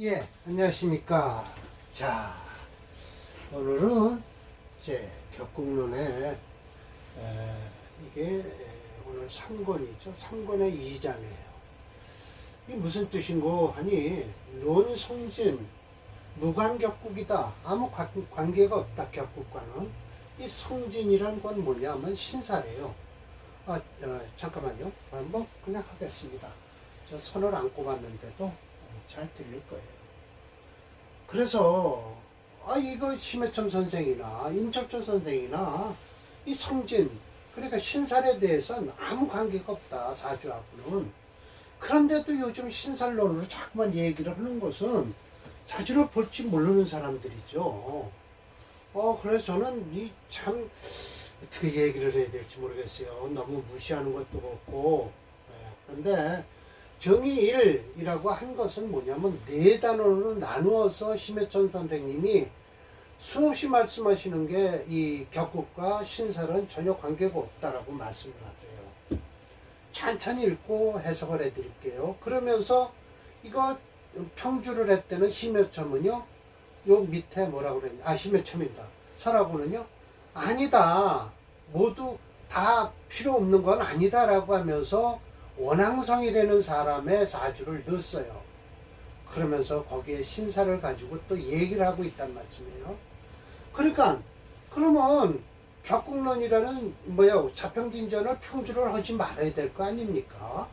예, 안녕하십니까. 자, 오늘은 제 격국론의 이게 오늘 3권이죠. 3권의 2장이에요. 이게 무슨 뜻인고 하니, 논성진, 무관격국이다. 아무 관계가 없다, 격국과는. 이 성진이란 건 뭐냐면 신사래요. 잠깐만요. 한번 그냥 하겠습니다. 저 선을 안 꼽았는데도 잘 들릴 거예요. 그래서 이거 심해첨 선생이나 임철조 선생이나 이 성진, 그러니까 신살에 대해서는 아무 관계가 없다, 사주하고는. 그런데도 요즘 신살론으로 자꾸만 얘기를 하는 것은 사주를 볼지 모르는 사람들이죠. 그래서 저는 이 참 어떻게 얘기를 해야 될지 모르겠어요. 너무 무시하는 것도 그렇고. 그런데 정의일이라고 한 것은 뭐냐면 네 단어로 나누어서 심해천 선생님이 수없이 말씀하시는 게 이 격국과 신살은 전혀 관계가 없다라고 말씀을 하세요. 찬찬히 읽고 해석을 해드릴게요. 그러면서 이거 평주를 했다는 심해첨은요, 요 밑에 뭐라고 그랬냐, 심해첨이다. 설하고는요, 아니다, 모두 다 필요 없는 건 아니다 라고 하면서 원앙성이라는 사람의 사주를 넣었어요. 그러면서 거기에 신사를 가지고 또 얘기를 하고 있단 말씀이에요. 그러니까 그러면 격국론이라는 자평진전을 평주를 하지 말아야 될 거 아닙니까?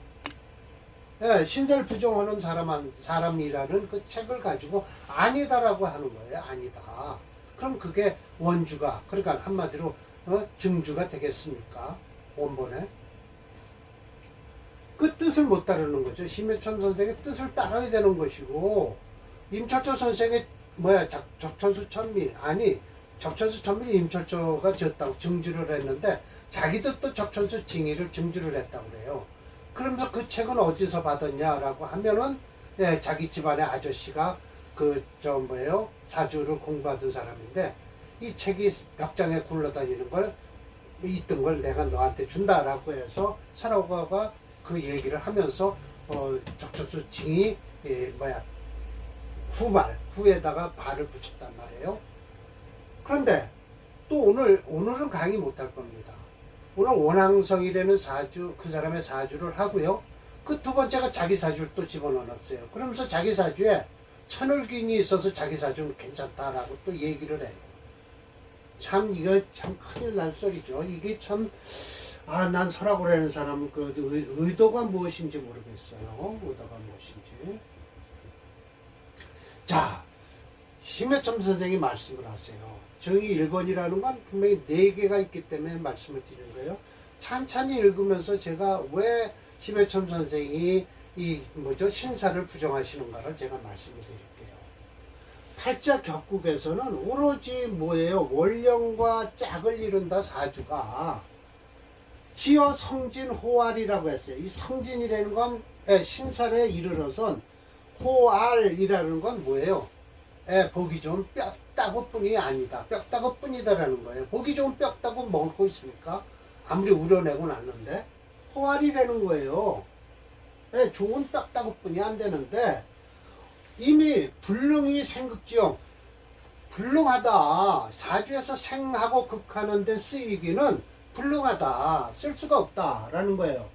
예, 신사를 부정하는 사람이라는 그 책을 가지고 아니다라고 하는 거예요. 아니다. 그럼 그게 원주가, 그러니까 한마디로 증주가 되겠습니까? 원본에. 그 뜻을 못 따르는 거죠. 심해천 선생의 뜻을 따라야 되는 것이고, 임철조 선생의 적천수 천미, 적천수 천미 임철조가 지었다고 증주를 했는데 자기도 또 적천수 징의를 증주를 했다고 그래요. 그러면서 그 책은 어디서 받았냐라고 하면은, 자기 집안의 아저씨가 사주를 공부하던 사람인데, 이 책이 벽장에 굴러다니는 걸 있던 걸 내가 너한테 준다라고 해서 사라고가 그 얘기를 하면서 적천수 징이 후에다가 발을 붙였단 말이에요. 그런데 또 오늘은 강의 못할 겁니다. 오늘 원앙성이라는 사주, 그 사람의 사주를 하고요. 그 두 번째가 자기 사주를 또 집어넣었어요. 그러면서 자기 사주에 천을균이 있어서 자기 사주는 괜찮다라고 또 얘기를 해요. 참 이거 참 큰일 날 소리죠. 이게 참 난 설하고라는 사람 그 의도가 무엇인지 모르겠어요. 의도가 무엇인지. 자, 심해첨 선생이 말씀을 하세요. 정의 1번이라는 건 분명히 4개가 있기 때문에 말씀을 드리는 거예요. 찬찬히 읽으면서 제가 왜 심해첨 선생이 신사를 부정하시는가를 제가 말씀을 드릴게요. 팔자 격국에서는 오로지 원령과 짝을 이룬다 사주가 지어 성진 호알이라고 했어요. 이 성진이라는 건 신살에 이르러선, 호알이라는 건 뭐예요? 보기 좋은 뼈다구뿐이 아니다. 뼈다구뿐이다라는 거예요. 보기 좋은 뼈다구 먹을 거 있습니까? 아무리 우려내고 났는데 호알이라는 거예요. 좋은 뼈다구뿐이 안 되는데 이미 불능이 생극지용, 불능하다. 사주에서 생하고 극하는 데 쓰이기는 불능하다. 쓸 수가 없다라는 거예요.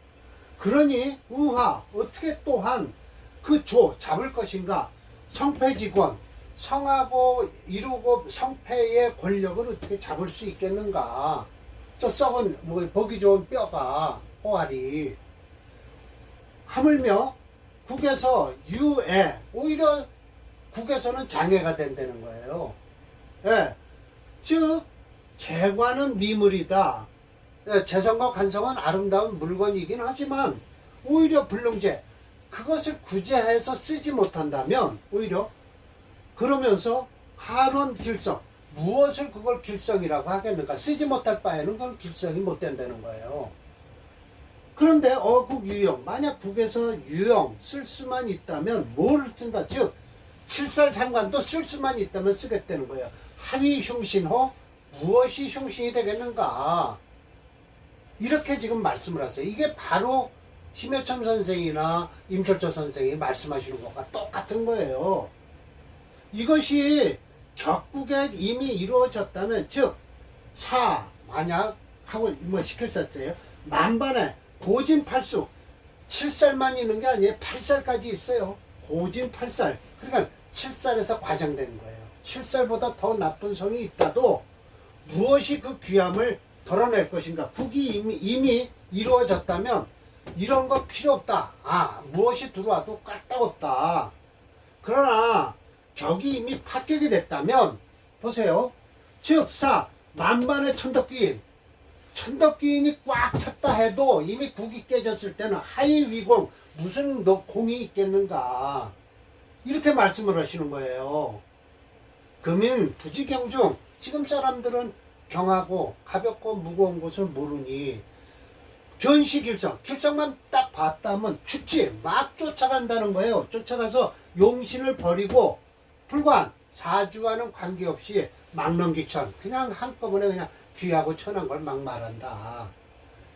그러니 우하, 어떻게 또한 그 잡을 것인가? 성패직원, 성하고 이루고 성패의 권력을 어떻게 잡을 수 있겠는가? 저 썩은 보기 좋은 뼈가, 호알이 하물며 국에서 유애, 오히려 국에서는 장애가 된다는 거예요. 즉 재관은 미물이다. 재성과 관성은 아름다운 물건이긴 하지만 오히려 불능제, 그것을 구제해서 쓰지 못한다면 오히려 그러면서 한원 길성, 무엇을 그걸 길성이라고 하겠는가? 쓰지 못할 바에는 그건 길성이 못 된다는 거예요. 그런데 어국 유형, 만약 국에서 유형 쓸 수만 있다면 뭘 쓴다? 즉 칠살상관도 쓸 수만 있다면 쓰겠다는 거예요. 하위 흉신호, 무엇이 흉신이 되겠는가? 이렇게 지금 말씀을 하세요. 이게 바로 심해천 선생이나 임철조 선생이 말씀하시는 것과 똑같은 거예요. 이것이 격국에 이미 이루어졌다면, 즉 만약 하고 뭐 시켰었어요. 만반의 고진8수 7살만 있는 게 아니에요. 8살까지 있어요. 고진 8살. 그러니까 7살에서 과장된 거예요. 7살보다 더 나쁜 성이 있다도 무엇이 그 귀함을 덜어낼 것인가. 국이 이미 이루어졌다면 이런 거 필요 없다. 무엇이 들어와도 까딱없다. 그러나 격이 이미 합격이 됐다면 보세요. 즉 만반의 천덕귀인. 천덕귀인이 꽉 찼다 해도 이미 국이 깨졌을 때는 하이위공 무슨 공이 있겠는가. 이렇게 말씀을 하시는 거예요. 금인 부지경중. 지금 사람들은 경하고 가볍고 무거운 것을 모르니 변시길성. 길성만 딱 봤다면 죽지. 막 쫓아간다는 거예요. 쫓아가서 용신을 버리고 불관 사주와는 관계없이 막넘기천. 그냥 한꺼번에 그냥 귀하고 천한 걸 막 말한다.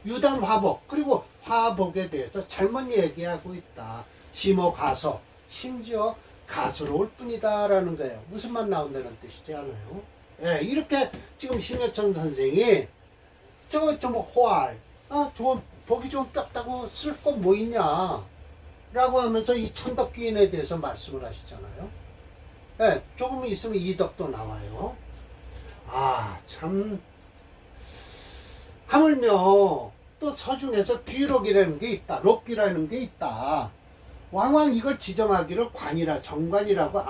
유단 화복. 그리고 화복에 대해서 잘못 얘기하고 있다. 시모 가서. 심지어 가소로울 뿐이다 라는 거예요. 무슨 말 나온다는 뜻이지 않아요? 예, 이렇게 지금 심해천 선생이 뭐 호알, 좀 보기 좀 뼈다고 쓸 거 뭐 있냐 라고 하면서 이 천덕귀인에 대해서 말씀을 하시잖아요. 예, 조금 있으면 이덕도 나와요. 참 하물며 또 서중에서 귀록이라는 게 있다. 록귀라는 게 있다. 왕왕 이걸 지정하기를 관이라 정관이라고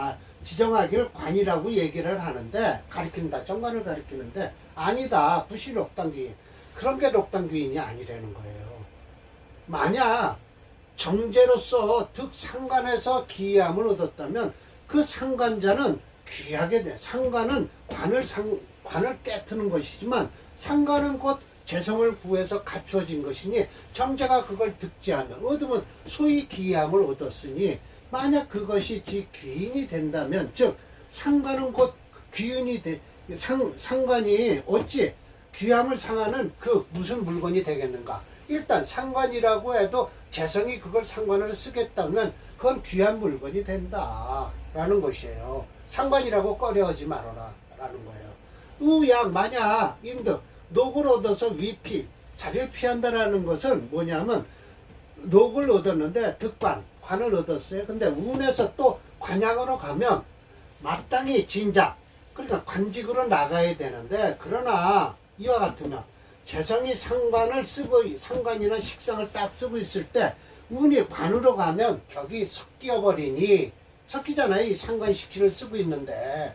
지정하기를 관이라고 얘기를 하는데 가리킨다. 정관을 가리키는데 아니다. 부시 록당귀인. 그런 게 록당귀인이 아니라는 거예요. 만약 정제로서 득상관에서 기함을 얻었다면 그 상관자는 귀하게 돼. 상관은 관을 깨트는 것이지만 상관은 곧 재성을 구해서 갖추어진 것이니 정제가 그걸 득지하면 얻으면 소위 귀함을 얻었으니 만약 그것이 지 귀인이 된다면 즉 상관은 곧 귀인이 상관이 어찌 귀함을 상하는 그 무슨 물건이 되겠는가. 일단 상관이라고 해도 재성이 그걸 상관으로 쓰겠다면 그건 귀한 물건이 된다 라는 것이에요. 상관이라고 꺼려하지 말아라 라는 거예요. 우약 만약 인득 녹을 얻어서 위피 자리를 피한다라는 것은 뭐냐면 녹을 얻었는데 관을 얻었어요. 근데 운에서 또 관양으로 가면 마땅히 진작 그러니까 관직으로 나가야 되는데 그러나 이와 같으면 재성이 상관이나 식상을 딱 쓰고 있을 때 운이 관으로 가면 격이 섞여버리니 섞이잖아요. 이 상관식치를 쓰고 있는데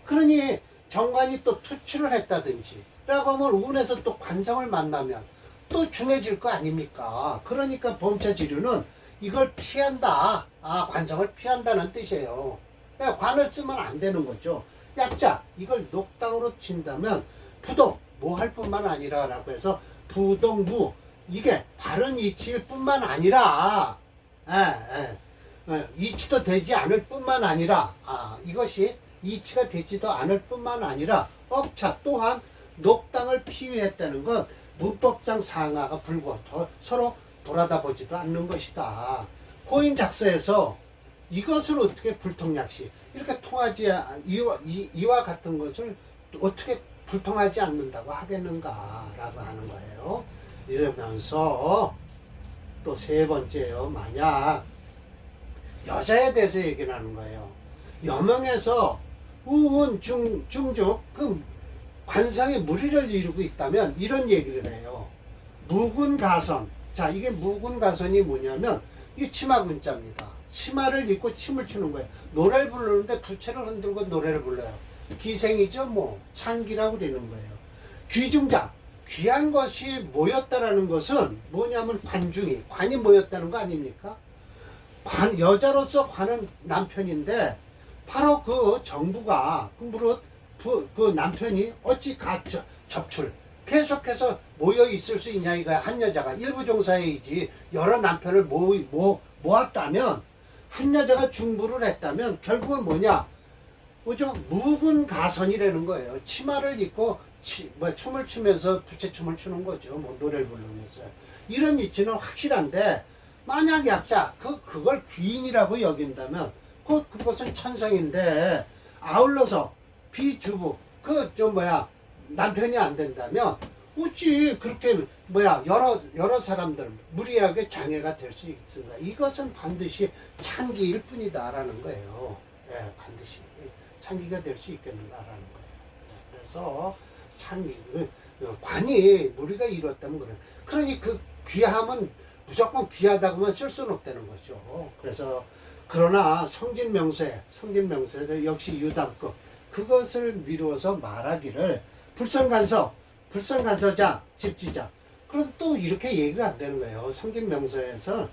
그러니 정관이 또 투출을 했다든지 라고 하면 운에서 또 관성을 만나면 또 중해질 거 아닙니까? 그러니까 범차지류는 이걸 피한다. 관성을 피한다는 뜻이에요. 그러니까 관을 쓰면 안 되는 거죠. 약자 이걸 녹당으로 친다면 부동 뭐 할 뿐만 아니라 라고 해서 부동무 이게 바른 이치일 뿐만 아니라 이치도 되지 않을 뿐만 아니라 이것이 이치가 되지도 않을 뿐만 아니라 업차 또한 녹당을 피유했다는 건 문법상 상하가 불고 서로 돌아다 보지도 않는 것이다. 고인작서에서 이것을 어떻게 불통약시 이렇게 통하지 이와 같은 것을 어떻게 불통하지 않는다고 하겠는가 라고 하는 거예요. 이러면서 또 세 번째요. 만약 여자에 대해서 얘기를 하는 거예요. 여명에서 우운 중죽 그 관상의 무리를 이루고 있다면 이런 얘기를 해요. 무군가선. 자, 이게 무군가선이 뭐냐면 이 치마군자입니다. 치마를 입고 침을 추는 거예요. 노래를 부르는데 부채를 흔들고 노래를 불러요. 기생이죠. 뭐 창기라고 그러는 거예요. 귀중자. 귀한 것이 모였다라는 것은 뭐냐면 관이 모였다는 거 아닙니까? 여자로서 관은 남편인데 바로 그 정부가 그 남편이 어찌 접출 계속해서 모여 있을 수 있냐 이거야. 한 여자가 일부 종사이지 여러 남편을 모았다면 한 여자가 중부를 했다면 결국은 뭐냐 뭐죠? 묵은 가선이라는 거예요. 치마를 입고 춤을 추면서 부채춤을 추는 거죠. 뭐 노래를 부르면서. 이런 위치는 확실한데 만약 약자 그걸 귀인이라고 여긴다면 그것은 천성인데 아울러서 비주부 남편이 안 된다면 어찌 그렇게 여러 사람들 무리하게 장애가 될 수 있습니다. 이것은 반드시 창기일 뿐이다라는 거예요. 예, 반드시 창기가 될 수 있겠는가라는 거예요. 예, 그래서 창기 관이 무리가 이뤘다면 그래. 그러니 그 귀함은 무조건 귀하다고만 쓸 수는 없다는 거죠. 그래서 그러나 성진명세 역시 유담급 그것을 미루어서 말하기를 불성간서자 집지자. 그럼 또 이렇게 얘기가 안 되는 거예요. 성진명서에서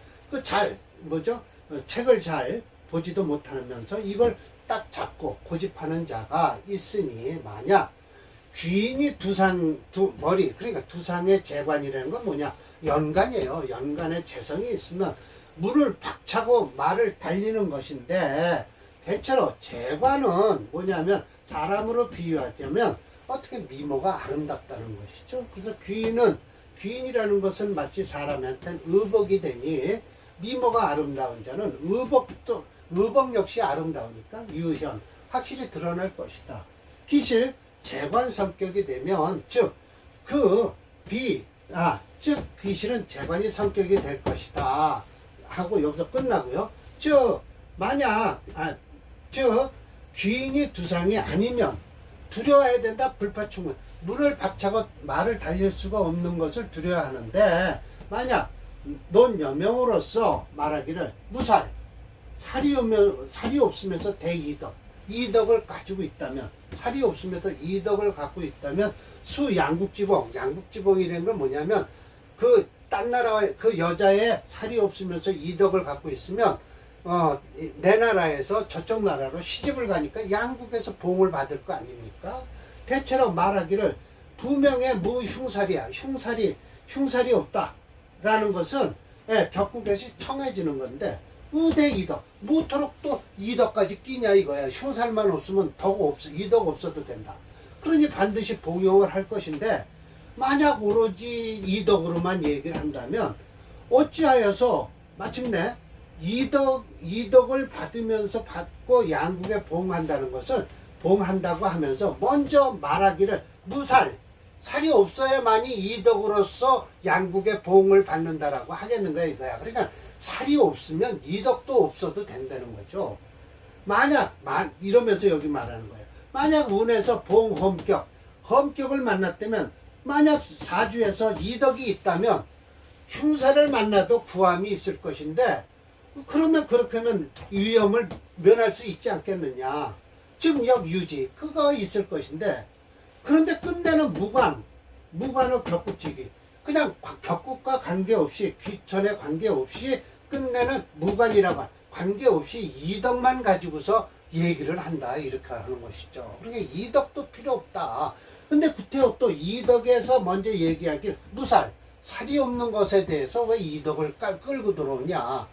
책을 잘 보지도 못하면서 이걸 딱 잡고 고집하는 자가 있으니 만약 귀인이 머리 그러니까 두상의 재관이라는 건 뭐냐 연간이에요. 연간에 재성이 있으면 문을 박차고 말을 달리는 것인데 대체로 재관은 뭐냐면 사람으로 비유하자면 어떻게 미모가 아름답다는 것이죠. 그래서 귀인이라는 것은 마치 사람한테는 의복이 되니 미모가 아름다운 자는 의복 역시 아름다우니까 유현 확실히 드러날 것이다. 기실 재관 성격이 되면 기실은 재관이 성격이 될 것이다 하고 여기서 끝나고요. 만약 귀인이 두상이 아니면 두려워해야 된다. 불파충은 문을 박차고 말을 달릴 수가 없는 것을 두려워하는데 만약 넌 여명으로서 말하기를 무살 살이 없으면서 대이덕 이덕을 가지고 있다면 살이 없으면서 이덕을 갖고 있다면 양국지봉이라는 건 뭐냐면 딴 나라의 그 여자의 살이 없으면서 이덕을 갖고 있으면 내 나라에서 저쪽 나라로 시집을 가니까 양국에서 봉을 받을 거 아닙니까? 대체로 말하기를 부명의 무흉살이야. 흉살이 없다라는 것은 격국에서 청해지는 건데 우대이덕 모토록 또 이덕까지 끼냐 이거야. 흉살만 없으면 이덕 없어도 된다. 그러니 반드시 봉용을 할 것인데 만약 오로지 이덕으로만 얘기를 한다면 어찌하여서 마침내 이덕을 받고 양국에 봉한다는 것을 봉한다고 하면서 먼저 말하기를 살이 없어야만이 이덕으로서 양국의 봉을 받는다라고 하겠는가 이거야. 그러니까 살이 없으면 이덕도 없어도 된다는 거죠. 이러면서 여기 말하는 거예요. 만약 운에서 험격을 만났다면 만약 사주에서 이덕이 있다면 흉사를 만나도 구함이 있을 것인데 그러면 그렇게 하면 위험을 면할 수 있지 않겠느냐. 즉역 유지 그거 있을 것인데 그런데 끝내는 무관의 격국지기 그냥 격국과 관계없이 귀천에 관계없이 끝내는 무관이라고 관계없이 이덕만 가지고서 얘기를 한다 이렇게 하는 것이죠. 그러니까 이덕도 필요 없다. 근데 구태여 또 이덕에서 먼저 얘기하길 살이 없는 것에 대해서 왜 이덕을 끌고 들어오냐.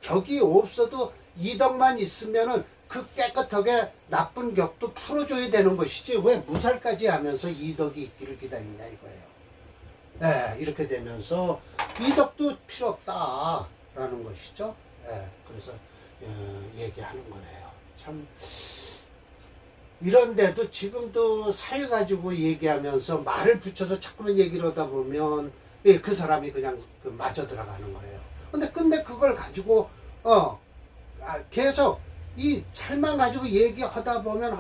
격이 없어도 이덕만 있으면은 그 깨끗하게 나쁜 격도 풀어줘야 되는 것이지 왜 무살까지 하면서 이덕이 있기를 기다리냐 이거예요. 네, 이렇게 되면서 이덕도 필요 없다라는 것이죠. 네, 그래서 얘기하는 거예요. 참 이런데도 지금도 살 가지고 얘기하면서 말을 붙여서 자꾸만 얘기를 하다 보면 그 사람이 그냥 맞아 들어가는 거예요. 근데 그걸 가지고 계속 이 살만 가지고 얘기하다 보면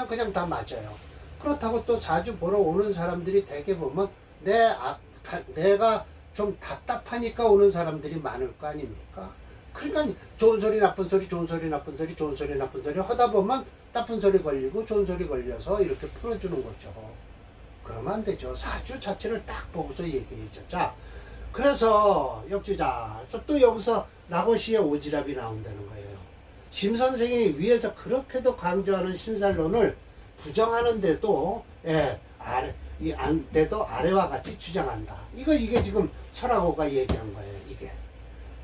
그냥 다 맞아요. 그렇다고 또 사주 보러 오는 사람들이 대개 보면 내가 좀 답답하니까 오는 사람들이 많을 거 아닙니까? 그러니까 좋은 소리 나쁜 소리 하다 보면 나쁜 소리 걸리고 좋은 소리 걸려서 이렇게 풀어주는 거죠. 그러면 안 되죠. 사주 자체를 딱 보고서 얘기해줘. 자, 그래서 역주자. 그래서 또 여기서 나고시의 오지랖이 나온다는 거예요. 심 선생이 위에서 그렇게도 강조하는 신살론을 부정하는데도 아래와 같이 주장한다. 이게 지금 설하고가 얘기한 거예요. 이게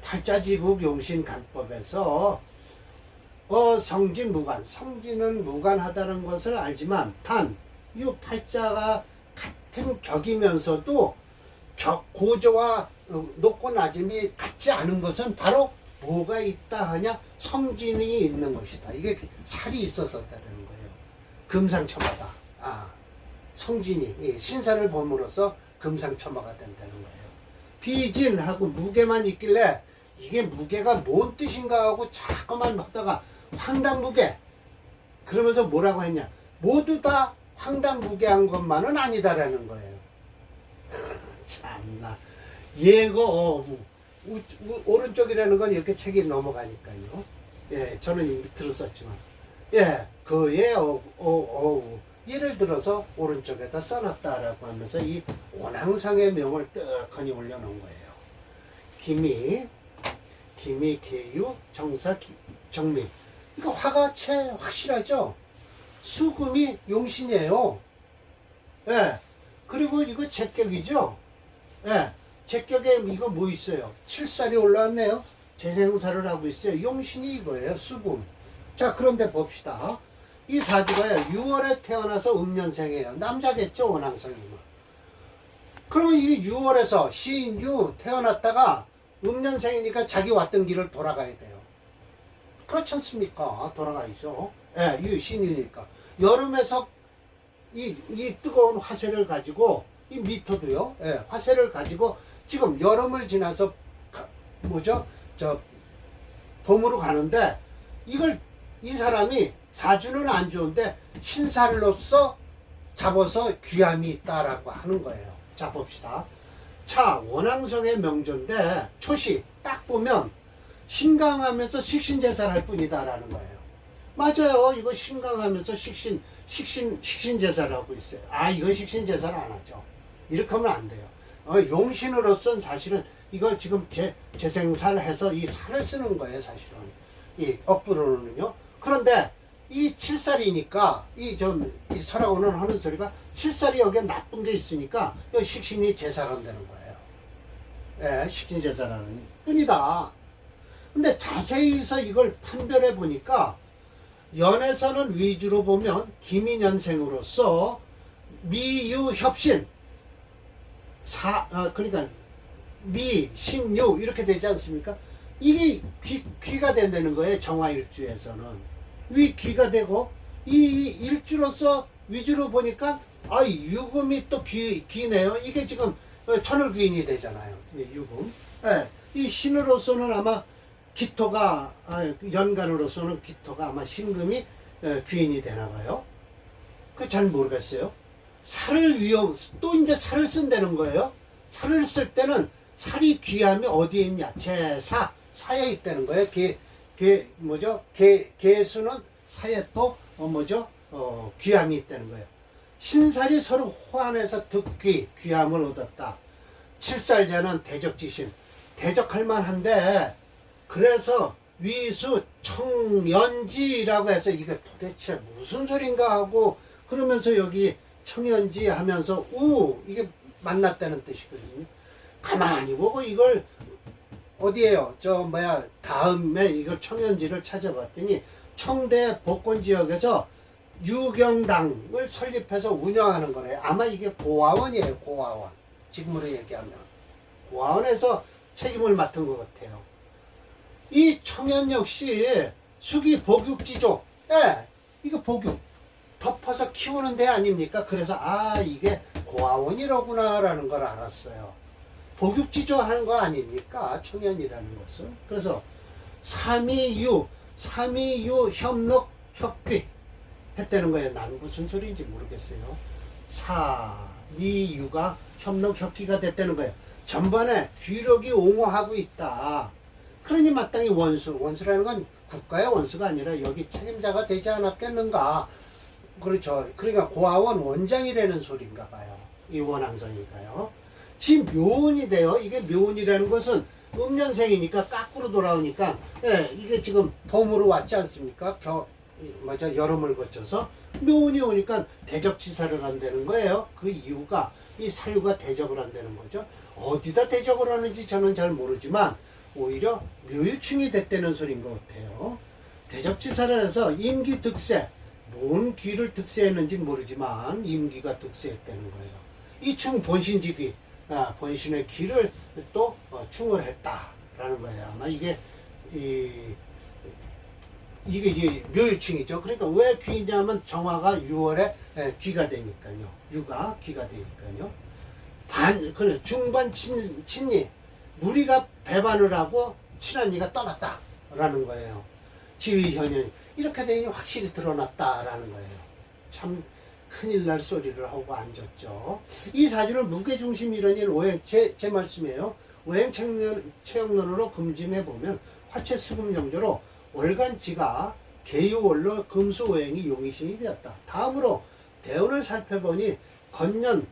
팔자지국 용신간법에서 성진 무관. 성진은 무관하다는 것을 알지만 단 이 팔자가 같은 격이면서도 고조와 높고 낮음이 같지 않은 것은 바로 뭐가 있다 하냐? 성진이 있는 것이다. 이게 살이 있었었다는 거예요. 금상첨화다. 성진이 신사를 봄으로써 금상첨화가 된다는 거예요. 비진하고 무게만 있길래 이게 무게가 뭔 뜻인가 하고 자꾸만 하다가 황당무게 그러면서 뭐라고 했냐? 모두 다 황당무게한 것만은 아니다라는 거예요. 참나 예거 오른쪽이라는 건 이렇게 책이 넘어가니까요. 예, 저는 이미 들었었지만 그의 예를 들어서 오른쪽에다 써놨다라고 하면서 이 원앙성의 명을 떡하니 올려놓은 거예요. 기미, 계유, 정사, 정미. 그러니까 화가체 확실하죠? 수금이 용신이에요. 예. 그리고 이거 제격이죠? 예. 제격에 이거 뭐 있어요? 칠살이 올라왔네요. 재생사를 하고 있어요. 용신이 이거예요. 수금. 자, 그런데 봅시다. 이 사주가요. 6월에 태어나서 음년생이에요. 남자겠죠? 원앙성이면. 그러면 이 6월에서 신유 태어났다가 음년생이니까 자기 왔던 길을 돌아가야 돼요. 그렇지 않습니까? 돌아가야죠. 예, 이 신유니까. 여름에서 이 뜨거운 화세를 가지고 이 미터도요. 예, 화세를 가지고 지금 여름을 지나서 봄으로 가는데 이걸 이 사람이 사주는 안 좋은데 신살로서 잡아서 귀함이 있다라고 하는 거예요. 자, 봅시다. 자, 원앙성의 명조인데 초시 딱 보면 신강하면서 식신제사를 할 뿐이다라는 거예요. 맞아요. 이거 신강하면서 식신제사를 하고 있어요. 이거 식신제사를 안 하죠. 이렇게 하면 안 돼요. 용신으로서는 사실은 이거 지금 재생사를 해서 이 살을 쓰는 거예요. 사실은 이 억부로는요. 그런데 이 칠살이니까 이 설하고는 하는 소리가 칠살이 여기에 나쁜 게 있으니까 이 식신이 제사가 되는 거예요. 예, 식신 제사라는 뿐이다. 근데 자세히서 이걸 판별해 보니까 연에서는 위주로 보면 기민연생으로서 미유협신 그러니까 미, 신, 유 이렇게 되지 않습니까? 이게 귀가 된다는 거예요. 정화일주에서는 귀가 되고 이 일주로서 위주로 보니까 유금이 또 귀네요. 이게 지금 천을귀인이 되잖아요. 유금. 예, 이 신으로서는 아마 기토가 연간으로서는 기토가 아마 신금이 귀인이 되나 봐요. 그 잘 모르겠어요. 또 이제 살을 쓴다는 거예요. 살을 쓸 때는 살이 귀함이 어디에 있냐? 사에 있다는 거예요. 개수는 사에 또 귀함이 있다는 거예요. 신살이 서로 호환해서 귀함을 얻었다. 칠살자는 대적지신, 대적할 만한데 그래서 위수 청연지라고 해서 이게 도대체 무슨 소린가 하고 그러면서 여기 청연지 하면서 이게 만났다는 뜻이거든요. 가만히 보고 이걸 어디에요? 다음에 이걸 청연지를 찾아봤더니 청대 복권지역에서 유경당을 설립해서 운영하는 거래요. 아마 이게 고아원이에요. 고아원. 지금으로 얘기하면 고아원에서 책임을 맡은 것 같아요. 이 청연 역시 수기 복육지조. 이거 복육 덮어서 키우는 데 아닙니까? 그래서 이게 고아원이로구나 라는 걸 알았어요. 복육지조 하는 거 아닙니까? 청연이라는 것은. 그래서 삼위유 협록 협귀 했다는 거예요. 난 무슨 소리인지 모르겠어요. 삼위유가 협록 협귀가 됐다는 거예요. 전반에 귀력이 옹호하고 있다. 그러니 마땅히 원수라는 건 국가의 원수가 아니라 여기 책임자가 되지 않았겠는가. 그렇죠. 그러니까 고아원 원장이라는 소리인가 봐요. 이 원앙성이니까요. 지금 묘운이 돼요. 이게 묘운이라는 것은 음년생이니까 까꾸로 돌아오니까 이게 지금 봄으로 왔지 않습니까? 여름을 거쳐서 묘운이 오니까 대적지사를 한다는 거예요. 그 이유가 이 사유가 대적을 한다는 거죠. 어디다 대적을 하는지 저는 잘 모르지만 오히려 묘유충이 됐다는 소리인 것 같아요. 대적지사를 해서 임기 득세, 뭔 귀를 득세했는지 모르지만 임기가 득세했다는 거예요. 이충 본신지귀, 본신의 귀를 또 충을 했다라는 거예요. 아마 이게 이게 이제 묘유충이죠. 그러니까 왜 귀냐면 정화가 6월에 귀가 되니까요. 유가 귀가 되니까요. 그래 중반 친리 무리가 배반을 하고 친한이가 떠났다라는 거예요. 지위현현 이렇게 되니 확실히 드러났다라는 거예요. 참 큰일 날 소리를 하고 앉았죠. 이 사주를 무게중심이라는 오행 제 말씀이에요. 오행 체형론으로 검증해 보면 화채 수금 영조로 월간지가 개유월로 금수오행이 용의신이 되었다. 다음으로 대운을 살펴보니 건명,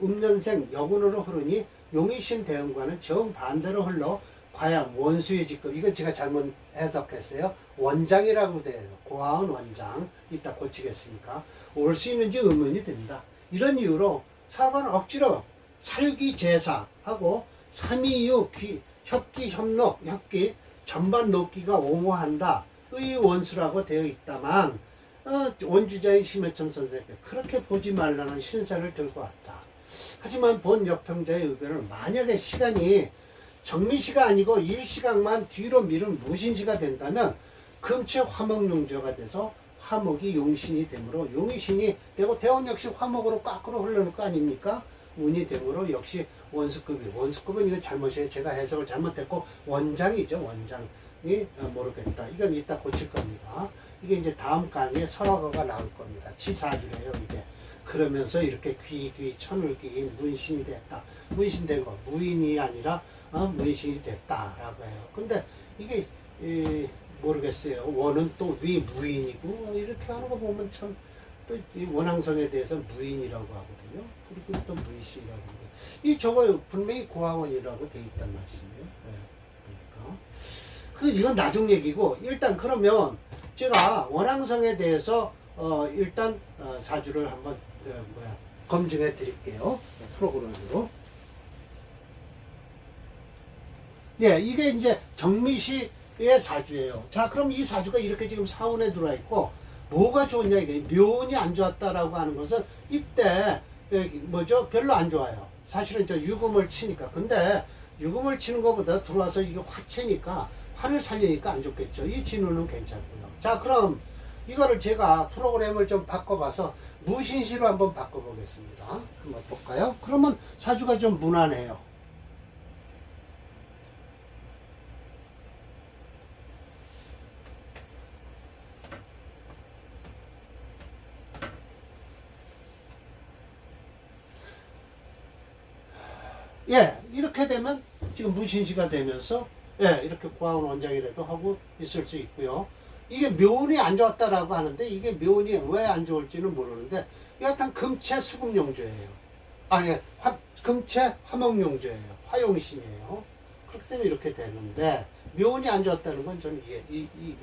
음년생, 여군으로 흐르니 용의신 대운과는 정반대로 흘러 과양, 원수의 직급. 이건 제가 잘못 해석했어요. 원장이라고 돼요. 고아원 원장. 이따 고치겠습니까? 올 수 있는지 의문이 든다. 이런 이유로 사관은 억지로 살기제사하고 삼이유, 혁기, 협록, 혁기, 전반 녹기가 옹호한다. 의 원수라고 되어 있다만 원주자의 심해점 선생님께 그렇게 보지 말라는 신사를 들고 왔다. 하지만 본 역평자의 의견은 만약에 시간이 정미시가 아니고 일시각만 뒤로 미룬 무신시가 된다면 금체 화목용조가 돼서 화목이 용신이 되므로 용의신이 되고 대원 역시 화목으로 거꾸로 흘러올 거 아닙니까? 운이 되므로 역시 원수급은 이거 잘못이에요. 제가 해석을 잘못했고 원장이죠. 원장이 모르겠다. 이건 이따 고칠 겁니다. 이게 이제 다음 강의에 설화가 나올 겁니다. 지사주래요 이게. 그러면서 이렇게 천을귀 문신이 됐다. 문신된 거 무인이 아니라 문신이 됐다라고 해요. 근데 이게 모르겠어요. 원은 또 위 무인이고 이렇게 하는 거 보면 참 또 이 원앙성에 대해서 무인이라고 하거든요. 그리고 또 무인이라고 하고 이 저거 분명히 고아원이라고 돼 있단 말씀이에요. 그러니까 이건 나중 얘기고 일단 그러면 제가 원앙성에 대해서 일단 사주를 한번 검증해 드릴게요. 프로그램으로. 예, 이게 이제 정미시의 사주예요. 자, 그럼 이 사주가 이렇게 지금 사운에 들어와 있고, 뭐가 좋냐, 이게. 묘운이 안 좋았다라고 하는 것은 이때, 별로 안 좋아요. 사실은 저 유금을 치니까. 근데 유금을 치는 것보다 들어와서 이게 화채니까, 화를 살리니까 안 좋겠죠. 이 진우는 괜찮고요. 자, 그럼 이거를 제가 프로그램을 좀 바꿔봐서 무신시로 한번 바꿔보겠습니다. 한번 볼까요? 그러면 사주가 좀 무난해요. 예, 이렇게 되면 지금 무신시가 되면서 예, 이렇게 고아원 원장이라도 하고 있을 수 있고요. 이게 묘운이 안 좋았다라고 하는데 이게 묘운이 왜 안 좋을지는 모르는데 여하튼 금체 수금용조예요. 예, 금체 화목용조예요. 화용신이에요. 그렇기 때문에 이렇게 되는데 묘운이 안 좋았다는 건 저는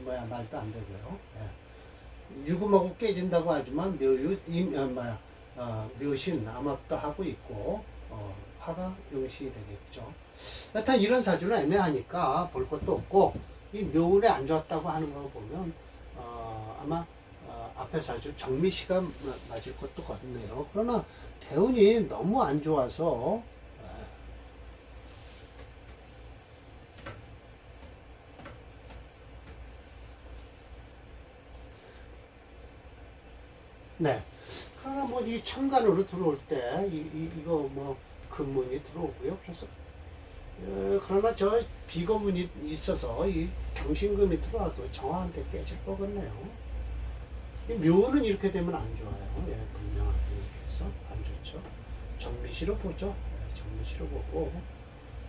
말도 안 되고요. 예. 유금하고 깨진다고 하지만 묘신 암압도 하고 있고 화가 용신이 되겠죠. 여튼 이런 사주는 애매하니까 볼 것도 없고 이 묘운에 안 좋았다고 하는 거 보면 아마 앞에 사주 정미시가 맞을 것도 같네요. 그러나 대운이 너무 안 좋아서 네. 그러나 뭐 이 천간으로 들어올 때 이거 뭐 금문이 들어오고요. 그래서 그러나 저 비거문이 있어서 이 경신금이 들어와도 정화한테 깨질 거겠네요. 이 묘는 이렇게 되면 안 좋아요. 예, 분명하게 얘기해서 안 좋죠. 정미시로 보죠. 예, 정미시로 보고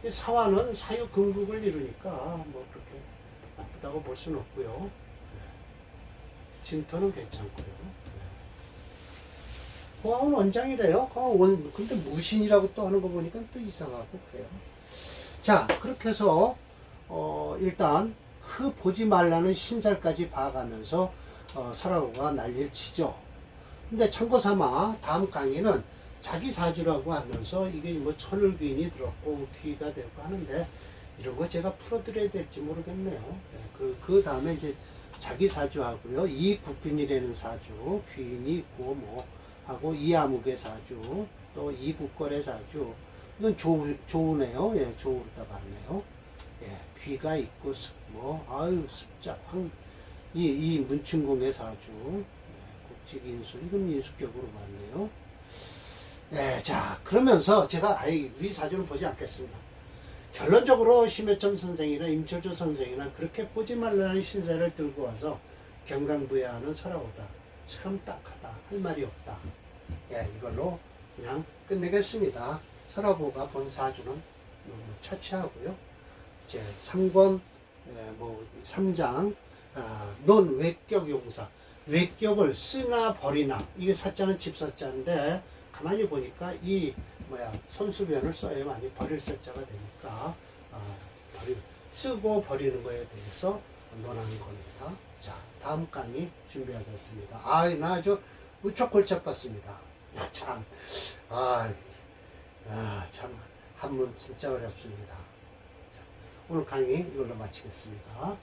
이 사화는 사유금국을 이루니까 뭐 그렇게 나쁘다고 볼 수는 없고요. 예, 진토는 괜찮고요. 고아원 원장이래요. 근데 무신이라고 또 하는 거 보니까 또 이상하고 그래요. 자, 그렇게 해서 일단 보지 말라는 신살까지 봐가면서 설화가 난리를 치죠. 근데 참고삼아 다음 강의는 자기 사주라고 하면서 이게 뭐 천을귀인이 들었고 귀가 되고 하는데 이런 거 제가 풀어드려야 될지 모르겠네요. 그 다음에 이제 자기 사주하고요. 이국균이라는 사주, 귀인이 있고 뭐 하고 이암흑의 사주, 또 이국걸의 사주. 이건 좋으네요. 예, 좋으다 봤네요. 예, 귀가 있고 습자, 이 문춘공의 사주, 예, 국직인수, 이건 인수격으로 봤네요. 네, 자, 그러면서 제가 아예 위 사주는 보지 않겠습니다. 결론적으로 심해점 선생이나 임철조 선생이나 그렇게 보지 말라는 신세를 들고 와서 경강부야하는 설하오다. 참 딱하다. 할 말이 없다. 예, 이걸로 그냥 끝내겠습니다. 설하보가 본 사주는 너무 차치하고요. 이제 3권, 3장, 논 외격용사. 외격을 쓰나 버리나. 이게 사자는 집사자인데, 가만히 보니까 손수변을 써야 많이 버릴 사자가 되니까, 쓰고 버리는 거에 대해서 논하는 겁니다. 자, 다음 강의 준비하겠습니다. 나 아주 무척 골치 아팠습니다. 참, 참, 한문 진짜 어렵습니다. 자, 오늘 강의 이걸로 마치겠습니다.